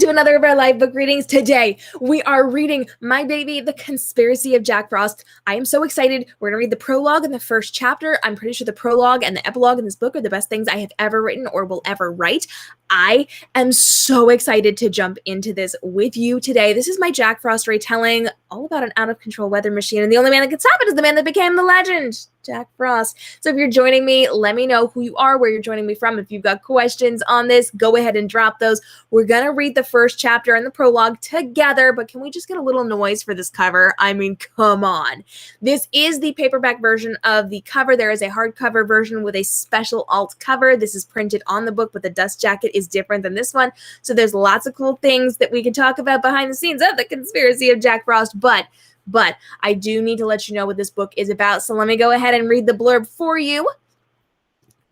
to another of our live book readings. Today, we are reading my baby, The Conspiracy of Jack Frost. I am so excited. We're going to read the prologue and the first chapter. I'm pretty sure the prologue and the epilogue in this book are the best things I have ever written or will ever write. I am so excited to jump into this with you today. This is my Jack Frost retelling all about an out-of-control weather machine, and the only man that can stop it is the man that became the legend, Jack Frost. So if you're joining me, let me know who you are, where you're joining me from. If you've got questions on this, go ahead and drop those. We're going to read the first chapter and the prologue together, but can we just get a little noise for this cover? I mean, come on. This is the paperback version of the cover. There is a hardcover version with a special alt cover. This is printed on the book, but the dust jacket is different than this one. So there's lots of cool things that we can talk about behind the scenes of The Conspiracy of Jack Frost, but I do need to let you know what this book is about. So let me go ahead and read the blurb for you.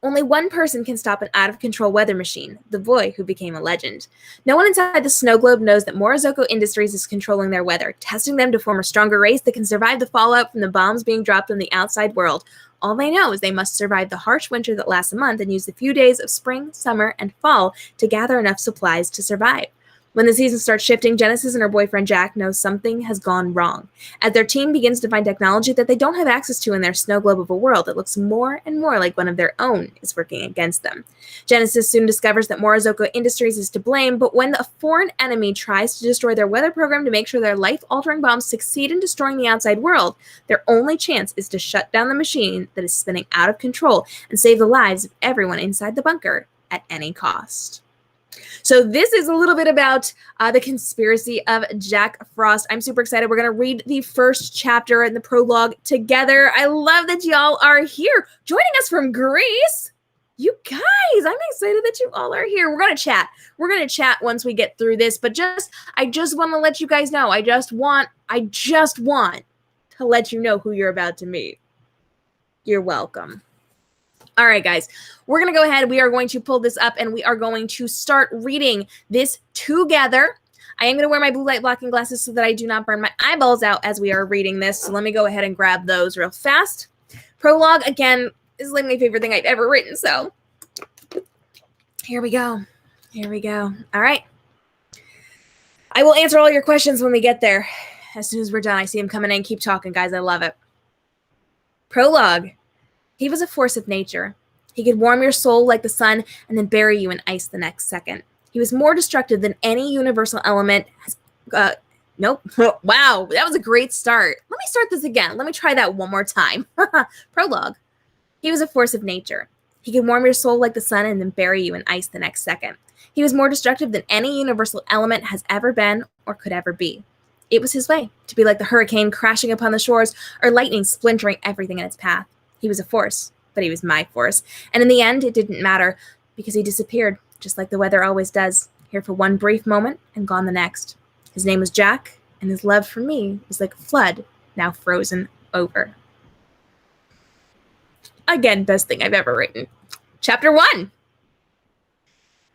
Only one person can stop an out-of-control weather machine, the boy who became a legend. No one inside the snow globe knows that Morozoko Industries is controlling their weather, testing them to form a stronger race that can survive the fallout from the bombs being dropped on the outside world. All they know is they must survive the harsh winter that lasts a month and use the few days of spring, summer, and fall to gather enough supplies to survive. When the season starts shifting, Genesis and her boyfriend Jack know something has gone wrong, as their team begins to find technology that they don't have access to in their snow globe of a world that looks more and more like one of their own is working against them. Genesis soon discovers that Morozoko Industries is to blame, but when a foreign enemy tries to destroy their weather program to make sure their life-altering bombs succeed in destroying the outside world, their only chance is to shut down the machine that is spinning out of control and save the lives of everyone inside the bunker at any cost. So this is a little bit about The Conspiracy of Jack Frost. I'm super excited. We're going to read the first chapter and the prologue together. I love that y'all are here joining us from Greece. You guys, I'm excited that you all are here. We're going to chat. We're going to chat once we get through this, but I just want to let you guys know. I just want to let you know who you're about to meet. You're welcome. All right, guys, we're going to go ahead. We are going to pull this up, and we are going to start reading this together. I am going to wear my blue light blocking glasses so that I do not burn my eyeballs out as we are reading this. So let me go ahead and grab those real fast. Prologue, again, is like my favorite thing I've ever written. So here we go. Here we go. All right. I will answer all your questions when we get there. As soon as we're done, I see him coming in. Keep talking, guys. I love it. Prologue. He was a force of nature. He could warm your soul like the sun and then bury you in ice the next second. He was more destructive than any universal element has. Nope. Wow, that was a great start. Let me start this again. Let me try that one more time. Prologue. He was a force of nature. He could warm your soul like the sun and then bury you in ice the next second. He was more destructive than any universal element has ever been or could ever be. It was his way to be like the hurricane crashing upon the shores or lightning splintering everything in its path. He was a force, but he was my force. And in the end, it didn't matter because he disappeared, just like the weather always does, here for one brief moment and gone the next. His name was Jack, and his love for me was like a flood, now frozen over. Again, best thing I've ever written. Chapter 1.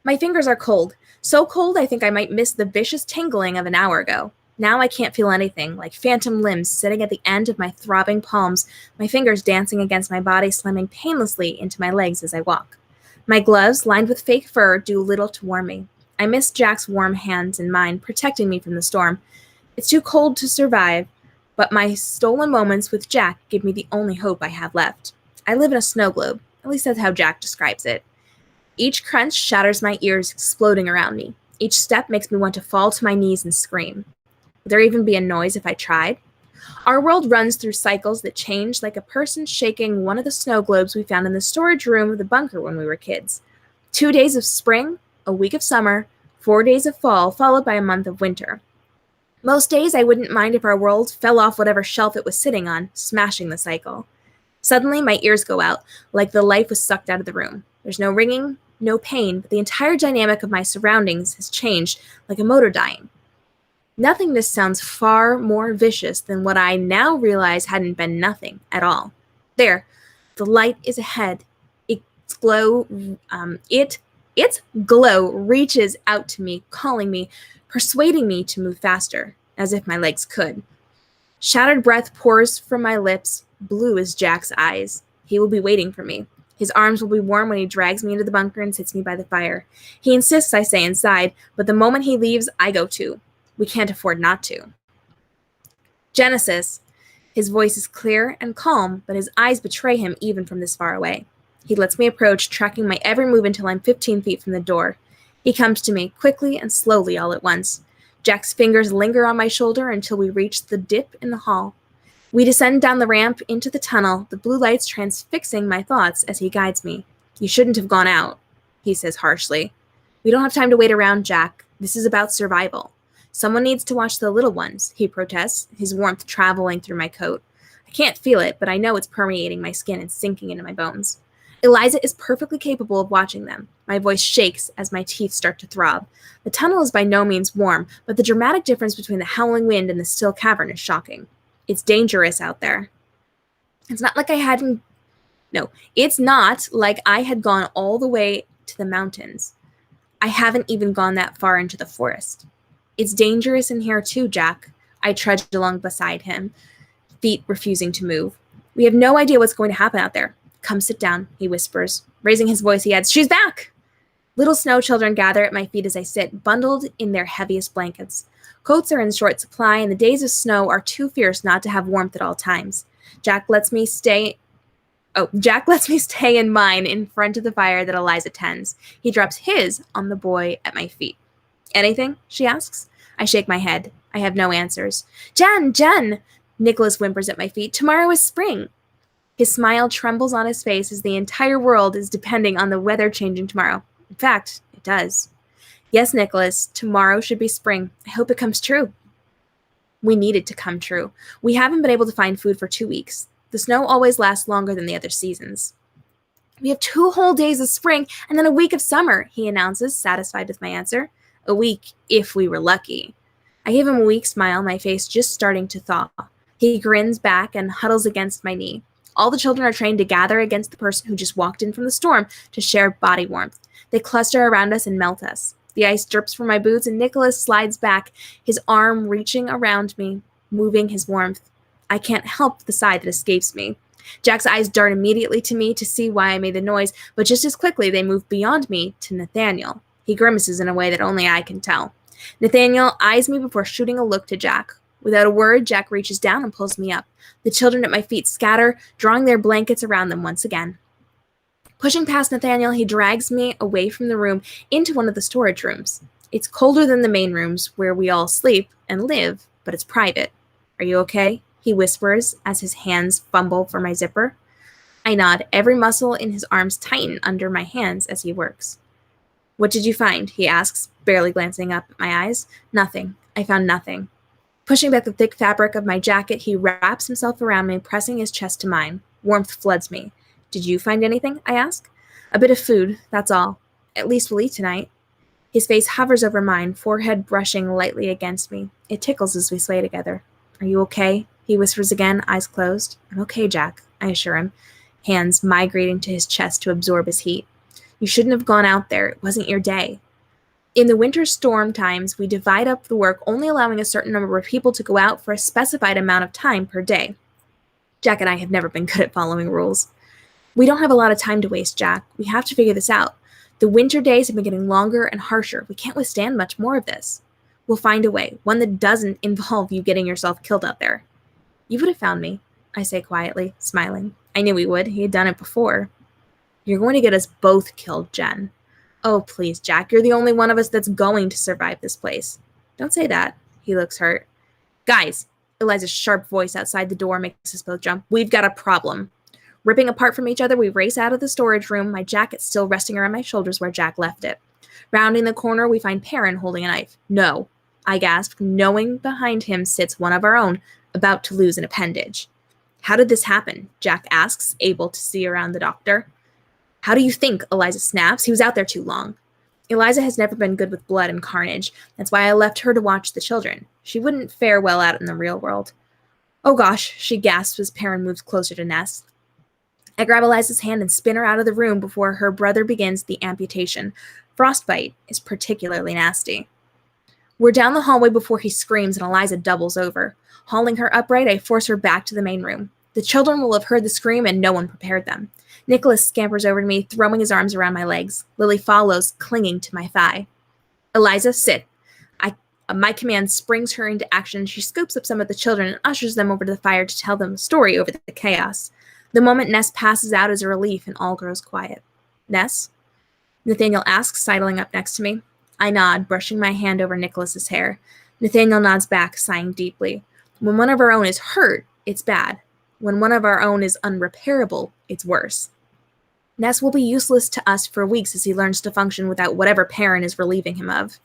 My fingers are cold. So cold I think I might miss the vicious tingling of an hour ago. Now I can't feel anything, like phantom limbs sitting at the end of my throbbing palms, my fingers dancing against my body, slamming painlessly into my legs as I walk. My gloves, lined with fake fur, do little to warm me. I miss Jack's warm hands in mine, protecting me from the storm. It's too cold to survive, but my stolen moments with Jack give me the only hope I have left. I live in a snow globe, at least that's how Jack describes it. Each crunch shatters my ears, exploding around me. Each step makes me want to fall to my knees and scream. Would there even be a noise if I tried? Our world runs through cycles that change like a person shaking one of the snow globes we found in the storage room of the bunker when we were kids. 2 days of spring, a week of summer, 4 days of fall, followed by a month of winter. Most days I wouldn't mind if our world fell off whatever shelf it was sitting on, smashing the cycle. Suddenly my ears go out, like the life was sucked out of the room. There's no ringing, no pain, but the entire dynamic of my surroundings has changed, like a motor dying. Nothingness sounds far more vicious than what I now realize hadn't been nothing at all. There, the light is ahead. Its glow reaches out to me, calling me, persuading me to move faster, as if my legs could. Shattered breath pours from my lips, blue as Jack's eyes. He will be waiting for me. His arms will be warm when he drags me into the bunker and sits me by the fire. He insists I stay inside, but the moment he leaves, I go too. We can't afford not to. Genesis. His voice is clear and calm, but his eyes betray him even from this far away. He lets me approach, tracking my every move until I'm 15 feet from the door. He comes to me, quickly and slowly all at once. Jack's fingers linger on my shoulder until we reach the dip in the hall. We descend down the ramp into the tunnel, the blue lights transfixing my thoughts as he guides me. You shouldn't have gone out, he says harshly. We don't have time to wait around, Jack. This is about survival. Someone needs to watch the little ones, he protests, his warmth traveling through my coat. I can't feel it, but I know it's permeating my skin and sinking into my bones. Eliza is perfectly capable of watching them. My voice shakes as my teeth start to throb. The tunnel is by no means warm, but the dramatic difference between the howling wind and the still cavern is shocking. It's dangerous out there. It's not like I had gone all the way to the mountains. I haven't even gone that far into the forest. It's dangerous in here too, Jack. I trudged along beside him, feet refusing to move. We have no idea what's going to happen out there. Come sit down, he whispers. Raising his voice, he adds, She's back! Little snow children gather at my feet as I sit, bundled in their heaviest blankets. Coats are in short supply, and the days of snow are too fierce not to have warmth at all times. Jack lets me stay in mine in front of the fire that Eliza tends. He drops his on the boy at my feet. Anything? She asks. I shake my head. I have no answers. Jen! Nicholas whimpers at my feet. Tomorrow is spring. His smile trembles on his face as the entire world is depending on the weather changing tomorrow. In fact, it does. Yes, Nicholas, tomorrow should be spring. I hope it comes true. We need it to come true. We haven't been able to find food for 2 weeks. The snow always lasts longer than the other seasons. We have 2 whole days of spring and then a week of summer, he announces, satisfied with my answer. A week, if we were lucky. I give him a weak smile, my face just starting to thaw. He grins back and huddles against my knee. All the children are trained to gather against the person who just walked in from the storm to share body warmth. They cluster around us and melt us. The ice drips from my boots, and Nicholas slides back, his arm reaching around me, moving his warmth. I can't help the sigh that escapes me. Jack's eyes dart immediately to me to see why I made the noise, but just as quickly they move beyond me to Nathaniel. He grimaces in a way that only I can tell. Nathaniel eyes me before shooting a look to Jack. Without a word, Jack reaches down and pulls me up. The children at my feet scatter, drawing their blankets around them once again. Pushing past Nathaniel, he drags me away from the room into one of the storage rooms. It's colder than the main rooms where we all sleep and live, but it's private. Are you okay? He whispers as his hands fumble for my zipper. I nod, every muscle in his arms tighten under my hands as he works. What did you find? He asks, barely glancing up at my eyes. Nothing. I found nothing. Pushing back the thick fabric of my jacket, he wraps himself around me, pressing his chest to mine. Warmth floods me. Did you find anything? I ask. A bit of food, that's all. At least we'll eat tonight. His face hovers over mine, forehead brushing lightly against me. It tickles as we sway together. Are you okay? He whispers again, eyes closed. I'm okay, Jack, I assure him, hands migrating to his chest to absorb his heat. You shouldn't have gone out there. It wasn't your day. In the winter storm times, we divide up the work, only allowing a certain number of people to go out for a specified amount of time per day. Jack and I have never been good at following rules. We don't have a lot of time to waste, Jack. We have to figure this out. The winter days have been getting longer and harsher. We can't withstand much more of this. We'll find a way, one that doesn't involve you getting yourself killed out there. You would have found me, I say quietly, smiling. I knew he would. He had done it before. You're going to get us both killed, Jen. Oh, please, Jack, you're the only one of us that's going to survive this place. Don't say that. He looks hurt. Guys, Eliza's sharp voice outside the door makes us both jump. We've got a problem. Ripping apart from each other, we race out of the storage room, my jacket still resting around my shoulders where Jack left it. Rounding the corner, we find Perrin holding a knife. No, I gasp, knowing behind him sits one of our own, about to lose an appendage. How did this happen? Jack asks, able to see around the doctor. How do you think? Eliza snaps. He was out there too long. Eliza has never been good with blood and carnage. That's why I left her to watch the children. She wouldn't fare well out in the real world. Oh gosh, she gasps as Perrin moves closer to Ness. I grab Eliza's hand and spin her out of the room before her brother begins the amputation. Frostbite is particularly nasty. We're down the hallway before he screams and Eliza doubles over. Hauling her upright, I force her back to the main room. The children will have heard the scream and no one prepared them. Nicholas scampers over to me, throwing his arms around my legs. Lily follows, clinging to my thigh. Eliza, sit. My command springs her into action. She scoops up some of the children and ushers them over to the fire to tell them a story over the chaos. The moment Ness passes out is a relief and all grows quiet. Ness? Nathaniel asks, sidling up next to me. I nod, brushing my hand over Nicholas's hair. Nathaniel nods back, sighing deeply. When one of our own is hurt, it's bad. When one of our own is unrepairable, it's worse. Ness will be useless to us for weeks as he learns to function without whatever parent is relieving him of.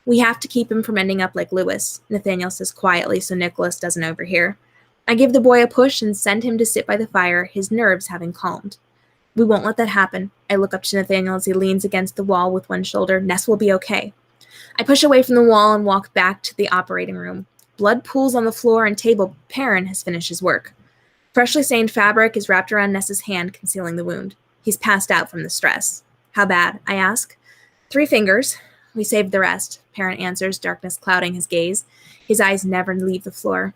We have to keep him from ending up like Lewis, Nathaniel says quietly so Nicholas doesn't overhear. I give the boy a push and send him to sit by the fire, his nerves having calmed. We won't let that happen. I look up to Nathaniel as he leans against the wall with one shoulder. Ness will be okay. I push away from the wall and walk back to the operating room. Blood pools on the floor and table. Perrin has finished his work. Freshly stained fabric is wrapped around Ness's hand, concealing the wound. He's passed out from the stress. How bad? I ask. 3 fingers. We saved the rest, Perrin answers, darkness clouding his gaze. His eyes never leave the floor.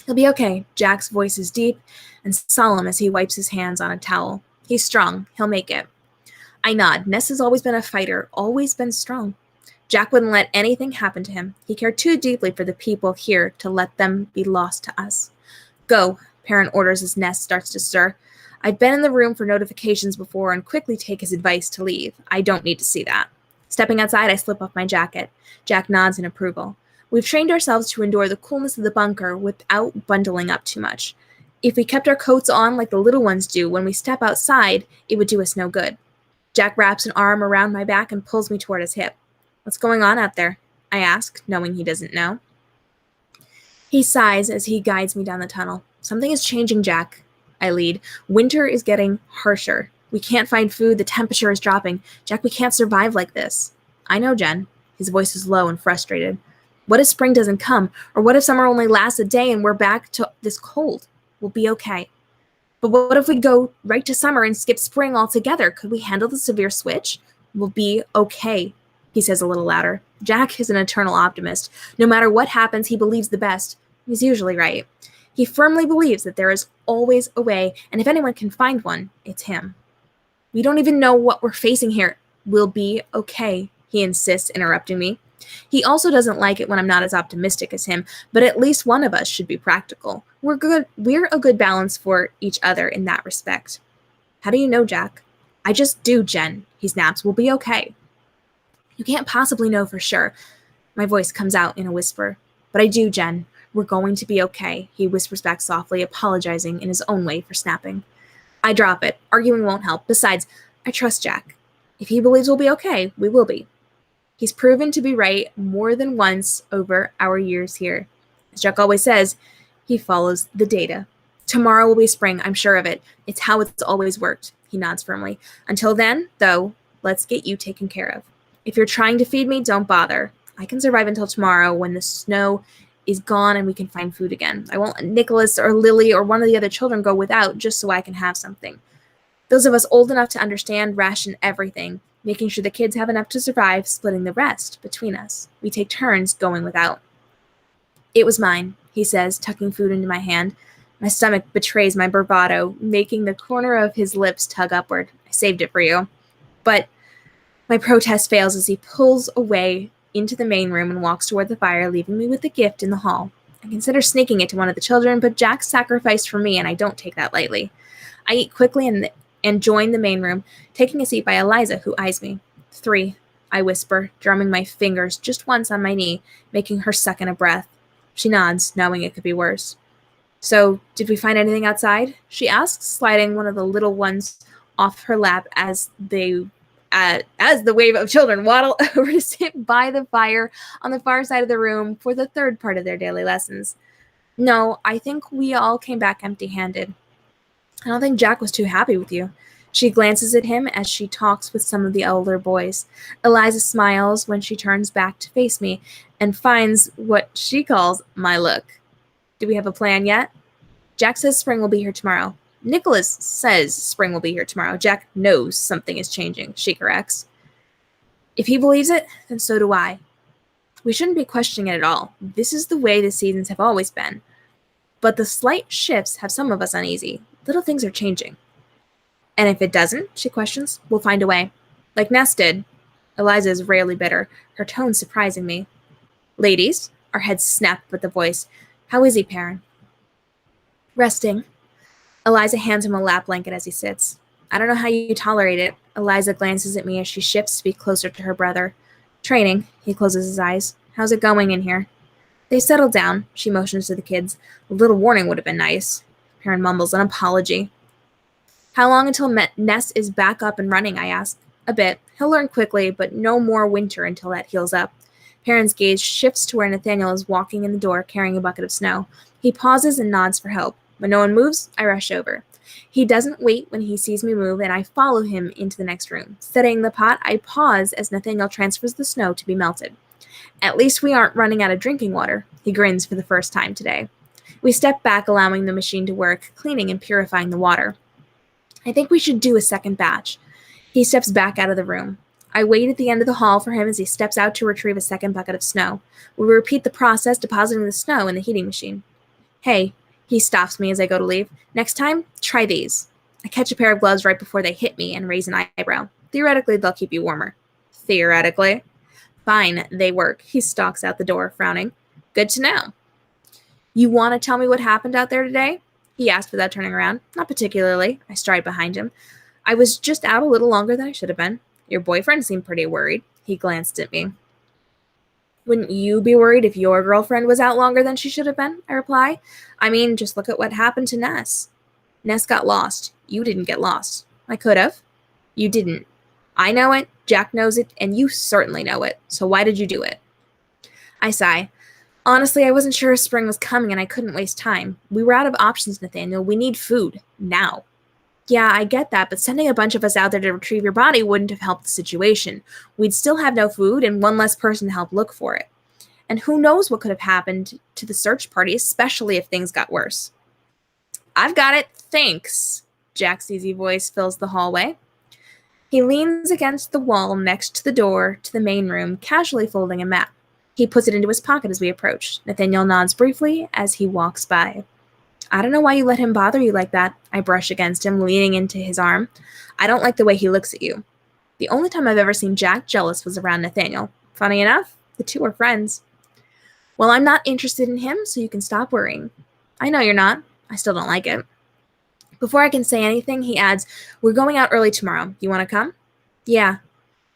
He'll be okay. Jack's voice is deep and solemn as he wipes his hands on a towel. He's strong. He'll make it. I nod. Ness has always been a fighter, always been strong. Jack wouldn't let anything happen to him. He cared too deeply for the people here to let them be lost to us. Go, Perrin orders as Ness starts to stir. I've been in the room for notifications before and quickly take his advice to leave. I don't need to see that. Stepping outside, I slip off my jacket. Jack nods in approval. We've trained ourselves to endure the coolness of the bunker without bundling up too much. If we kept our coats on like the little ones do when we step outside, it would do us no good. Jack wraps an arm around my back and pulls me toward his hip. What's going on out there? I ask, knowing he doesn't know. He sighs as he guides me down the tunnel. Something is changing, Jack. I lead. Winter is getting harsher. We can't find food. The temperature is dropping. Jack, we can't survive like this. I know, Jen. His voice is low and frustrated. What if spring doesn't come? Or what if summer only lasts a day and we're back to this cold? We'll be okay. But what if we go right to summer and skip spring altogether? Could we handle the severe switch? We'll be okay, he says a little louder. Jack is an eternal optimist. No matter what happens, he believes the best. He's usually right. He firmly believes that there is always a way, and if anyone can find one, it's him. We don't even know what we're facing here. We'll be okay, he insists, interrupting me. He also doesn't like it when I'm not as optimistic as him, but at least one of us should be practical. We're a good balance for each other in that respect. How do you know, Jack? I just do, Jen, he snaps. We'll be okay. You can't possibly know for sure. My voice comes out in a whisper. But I do, Jen. We're going to be okay, he whispers back softly, apologizing in his own way for snapping. I drop it. Arguing won't help. Besides, I trust Jack. If he believes we'll be okay, we will be. He's proven to be right more than once over our years here. As Jack always says, he follows the data. Tomorrow will be spring, I'm sure of it. It's how it's always worked, he nods firmly. Until then, though, let's get you taken care of. If you're trying to feed me, don't bother. I can survive until tomorrow when the snow is gone and we can find food again. I won't let Nicholas or Lily or one of the other children go without just so I can have something. Those of us old enough to understand ration everything, making sure the kids have enough to survive, splitting the rest between us. We take turns going without. It was mine, he says, tucking food into my hand. My stomach betrays my bravado, making the corner of his lips tug upward. I saved it for you. But my protest fails as he pulls away into the main room and walks toward the fire, leaving me with the gift in the hall. I consider sneaking it to one of the children, but Jack sacrificed for me, and I don't take that lightly. I eat quickly and join the main room, taking a seat by Eliza, who eyes me. 3, I whisper, drumming my fingers just once on my knee, making her suck in a breath. She nods, knowing it could be worse. So, did we find anything outside? She asks, sliding one of the little ones off her lap as the wave of children waddle over to sit by the fire on the far side of the room for the third part of their daily lessons. No, I think we all came back empty-handed. I don't think Jack was too happy with you. She glances at him as she talks with some of the elder boys. Eliza smiles when she turns back to face me and finds what she calls my look. Do we have a plan yet? Jack says spring will be here tomorrow. Nicholas says spring will be here tomorrow. Jack knows something is changing, she corrects. If he believes it, then so do I. We shouldn't be questioning it at all. This is the way the seasons have always been. but the slight shifts have some of us uneasy. Little things are changing. And if it doesn't, she questions, we'll find a way. Like Ness did. Eliza is rarely bitter, her tone surprising me. Ladies, our heads snap with the voice. How is he, Perrin? Resting. Eliza hands him a lap blanket as he sits. I don't know how you tolerate it. Eliza glances at me as she shifts to be closer to her brother. Training. He closes his eyes. How's it going in here? They settle down. She motions to the kids. A little warning would have been nice. Perrin mumbles an apology. How long until Ness is back up and running, I ask. A bit. He'll learn quickly, but no more winter until that heals up. Perrin's gaze shifts to where Nathaniel is walking in the door carrying a bucket of snow. He pauses and nods for help. When no one moves, I rush over. He doesn't wait when he sees me move, and I follow him into the next room. Steadying the pot, I pause as Nathaniel transfers the snow to be melted. At least we aren't running out of drinking water. He grins for the first time today. We step back, allowing the machine to work, cleaning and purifying the water. I think we should do a second batch. He steps back out of the room. I wait at the end of the hall for him as he steps out to retrieve a second bucket of snow. We repeat the process, depositing the snow in the heating machine. Hey, he stops me as I go to leave. Next time, try these. I catch a pair of gloves right before they hit me and raise an eyebrow. Theoretically, they'll keep you warmer. Theoretically. Fine, they work. He stalks out the door, frowning. Good to know. You want to tell me what happened out there today? He asked without turning around. Not particularly. I stride behind him. I was just out a little longer than I should have been. Your boyfriend seemed pretty worried. He glanced at me. Wouldn't you be worried if your girlfriend was out longer than she should have been? I reply. I mean, just look at what happened to Ness. Ness got lost. You didn't get lost. I could have. You didn't. I know it, Jack knows it, and you certainly know it. So why did you do it? I sigh. Honestly, I wasn't sure spring was coming and I couldn't waste time. We were out of options, Nathaniel. We need food. Now. Yeah, I get that, but sending a bunch of us out there to retrieve your body wouldn't have helped the situation. We'd still have no food and one less person to help look for it. And who knows what could have happened to the search party, especially if things got worse. I've got it, thanks. Jack's easy voice fills the hallway. He leans against the wall next to the door to the main room, casually folding a map. He puts it into his pocket as we approach. Nathaniel nods briefly as he walks by. I don't know why you let him bother you like that. I brush against him, leaning into his arm. I don't like the way he looks at you. The only time I've ever seen Jack jealous was around Nathaniel. Funny enough, the two are friends. Well, I'm not interested in him, so you can stop worrying. I know you're not. I still don't like it. Before I can say anything, he adds, we're going out early tomorrow. You want to come? Yeah.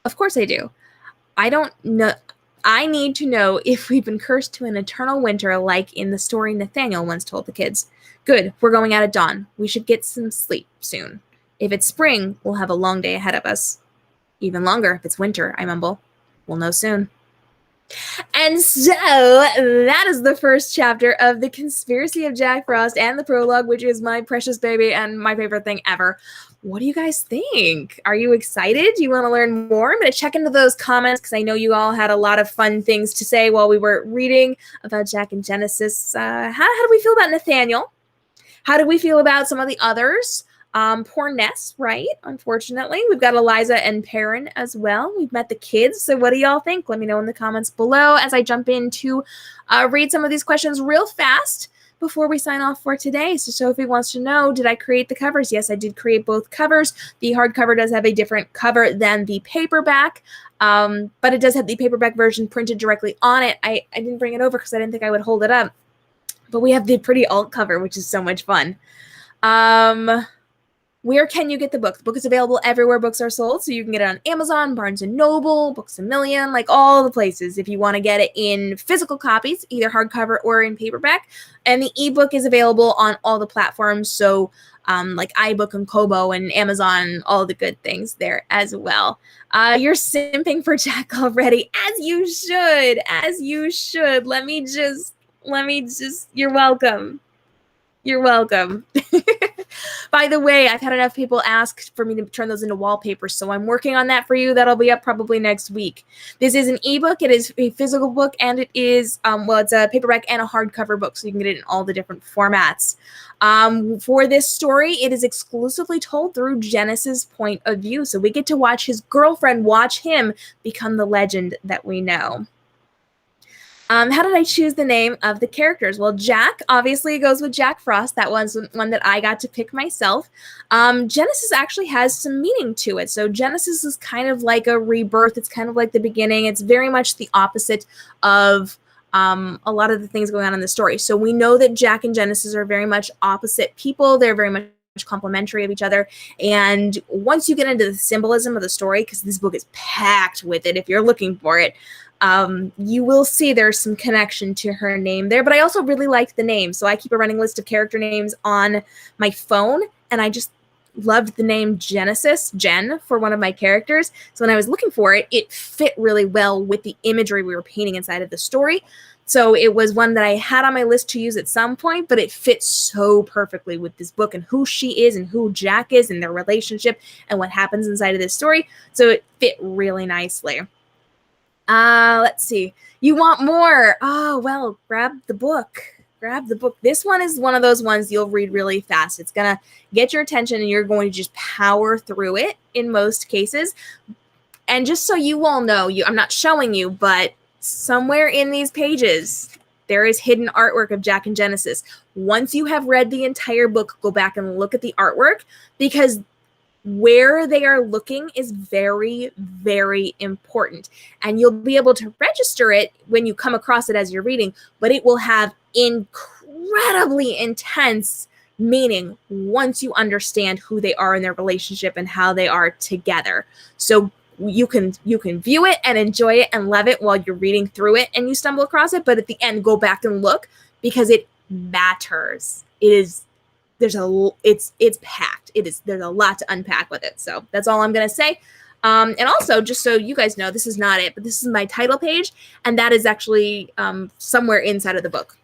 Of course I do. I don't know. I need to know if we've been cursed to an eternal winter like in the story Nathaniel once told the kids. Good, we're going out at dawn. We should get some sleep soon. If it's spring, we'll have a long day ahead of us. Even longer if it's winter, I mumble. We'll know soon. And so, that is the first chapter of The Conspiracy of Jack Frost and the prologue, which is my precious baby and my favorite thing ever. What do you guys think? Are you excited? Do you want to learn more? I'm going to check into those comments because I know you all had a lot of fun things to say while we were reading about Jack and Genesis. How do we feel about Nathaniel? How do we feel about some of the others? Poor Ness, right? Unfortunately. We've got Eliza and Perrin as well. We've met the kids. So what do y'all think? Let me know in the comments below as I jump in to read some of these questions real fast before we sign off for today. So Sophie wants to know, did I create the covers? Yes, I did create both covers. The hardcover does have a different cover than the paperback, but it does have the paperback version printed directly on it. I didn't bring it over because I didn't think I would hold it up. But we have the pretty alt cover, which is so much fun. Where can you get the book? The book is available everywhere books are sold, so you can get it on Amazon, Barnes & Noble, Books A Million, like all the places if you want to get it in physical copies, either hardcover or in paperback. And the ebook is available on all the platforms, so like iBook and Kobo and Amazon, all the good things there as well. You're simping for Jack already, as you should, as you should. Let me just, you're welcome. You're welcome. By the way, I've had enough people ask for me to turn those into wallpapers, so I'm working on that for you. That'll be up probably next week. This is an ebook. It is a physical book, and it is, it's a paperback and a hardcover book, so you can get it in all the different formats. For this story, it is exclusively told through Genesis' point of view, so we get to watch his girlfriend watch him become the legend that we know. How did I choose the name of the characters? Well, Jack obviously goes with Jack Frost. That was one that I got to pick myself. Genesis actually has some meaning to it. So Genesis is kind of like a rebirth. It's kind of like the beginning. It's very much the opposite of a lot of the things going on in the story. So we know that Jack and Genesis are very much opposite people. They're very much complementary of each other. And once you get into the symbolism of the story, because this book is packed with it, if you're looking for it, you will see there's some connection to her name there. But I also really like the name, so I keep a running list of character names on my phone, and I just loved the name Genesis, Jen, for one of my characters. So when I was looking for it, it fit really well with the imagery we were painting inside of the story. So it was one that I had on my list to use at some point, but it fits so perfectly with this book and who she is and who Jack is and their relationship and what happens inside of this story. So it fit really nicely. Let's see. You want more? Oh, well, grab the book. Grab the book. This one is one of those ones you'll read really fast. It's going to get your attention and you're going to just power through it in most cases. And just so you all know, I'm not showing you, but somewhere in these pages, there is hidden artwork of Jack and Genesis. Once you have read the entire book, go back and look at the artwork, because where they are looking is very, very important. And you'll be able to register it when you come across it as you're reading, but it will have incredibly intense meaning once you understand who they are in their relationship and how they are together. So you can view it and enjoy it and love it while you're reading through it and you stumble across it, but at the end, go back and look, because it matters. It's packed. There's a lot to unpack with it. So that's all I'm going to say. And also, just so you guys know, this is not it, but this is my title page, and that is actually somewhere inside of the book.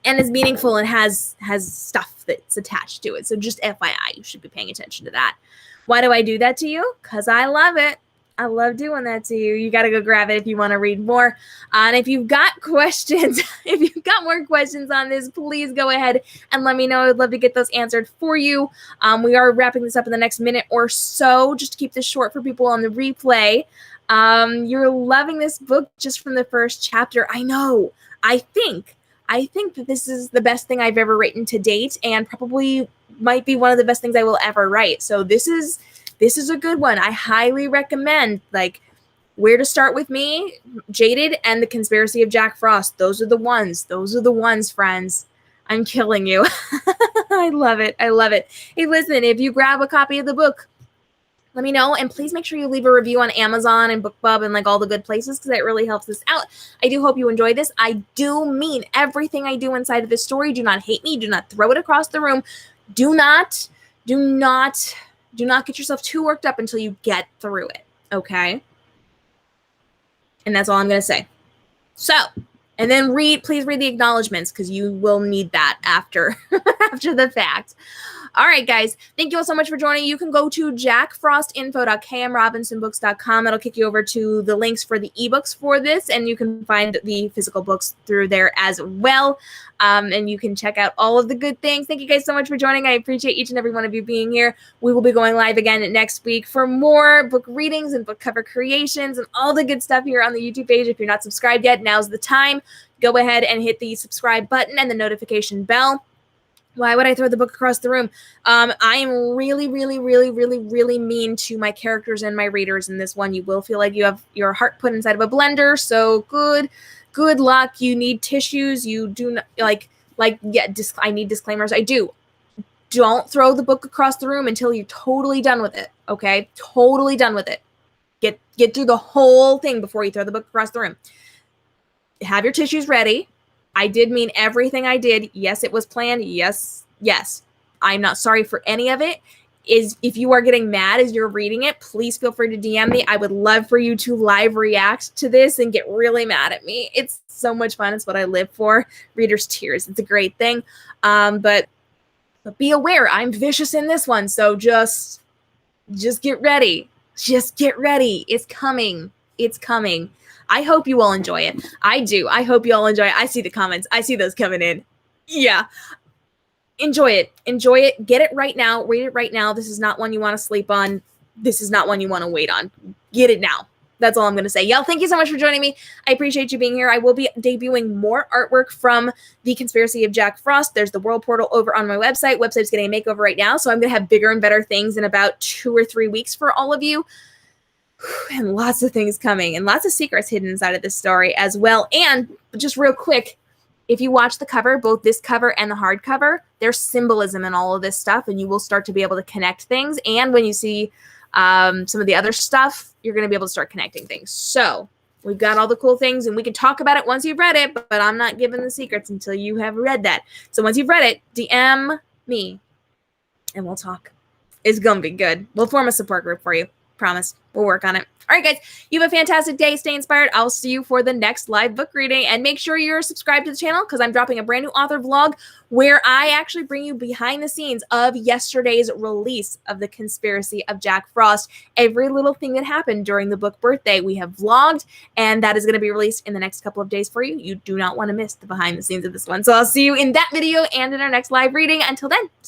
And is meaningful and has stuff that's attached to it. So just FYI, you should be paying attention to that. Why do I do that to you? Because I love it. I love doing that to you. You got to go grab it if you want to read more. And if you've got questions, if you've got more questions on this, please go ahead and let me know. I'd love to get those answered for you. We are wrapping this up in the next minute or so, just to keep this short for people on the replay. You're loving this book just from the first chapter. I know. I think that this is the best thing I've ever written to date, and probably might be one of the best things I will ever write. So this is a good one. I highly recommend, like, Where to Start With Me, Jaded, and The Conspiracy of Jack Frost. Those are the ones, friends. I'm killing you. I love it. Hey, listen, if you grab a copy of the book, let me know, and please make sure you leave a review on Amazon and BookBub and like all the good places, because that really helps us out. I do hope you enjoy this. I do mean everything I do inside of this story. Do not hate me. Do not throw it across the room. Do not get yourself too worked up until you get through it, okay? And that's all I'm going to say. So, and then please read the acknowledgments, because you will need that after the fact. All right, guys. Thank you all so much for joining. You can go to jackfrostinfo.kmrobinsonbooks.com. That'll kick you over to the links for the ebooks for this, and you can find the physical books through there as well. And you can check out all of the good things. Thank you guys so much for joining. I appreciate each and every one of you being here. We will be going live again next week for more book readings and book cover creations and all the good stuff here on the YouTube page. If you're not subscribed yet, now's the time. Go ahead and hit the subscribe button and the notification bell. Why would I throw the book across the room? I am really, really, really, really, really mean to my characters and my readers in this one. You will feel like you have your heart put inside of a blender. So good luck. You need tissues. You do not I need disclaimers. I do. Don't throw the book across the room until you're totally done with it. Okay? Totally done with it. Get through the whole thing before you throw the book across the room. Have your tissues ready. I did mean everything I did. Yes, it was planned. Yes. I'm not sorry for any of it. If you are getting mad as you're reading it, please feel free to DM me. I would love for you to live react to this and get really mad at me. It's so much fun. It's what I live for. Readers' tears. It's a great thing. But be aware, I'm vicious in this one. So just get ready. Just get ready. It's coming. I hope you all enjoy it. I do. I hope you all enjoy it. I see the comments. I see those coming in. Yeah. Enjoy it. Get it right now. Read it right now. This is not one you want to sleep on. This is not one you want to wait on. Get it now. That's all I'm going to say. Y'all, thank you so much for joining me. I appreciate you being here. I will be debuting more artwork from The Conspiracy of Jack Frost. There's the World Portal over on my website. Website's getting a makeover right now, so I'm going to have bigger and better things in about 2 or 3 weeks for all of you. And lots of things coming, and lots of secrets hidden inside of this story as well. And just real quick, if you watch the cover, both this cover and the hardcover, there's symbolism in all of this stuff, and you will start to be able to connect things. And when you see some of the other stuff, you're going to be able to start connecting things. So we've got all the cool things, and we can talk about it once you've read it, but I'm not giving the secrets until you have read that. So once you've read it, DM me, and we'll talk. It's going to be good. We'll form a support group for you. Promise. We'll work on it. All right, guys, you have a fantastic day. Stay inspired. I'll see you for the next live book reading. And make sure you're subscribed to the channel because I'm dropping a brand new author vlog where I actually bring you behind the scenes of yesterday's release of The Conspiracy of Jack Frost. Every little thing that happened during the book birthday, we have vlogged, and that is going to be released in the next couple of days for you. You do not want to miss the behind the scenes of this one. So I'll see you in that video and in our next live reading. Until then, stay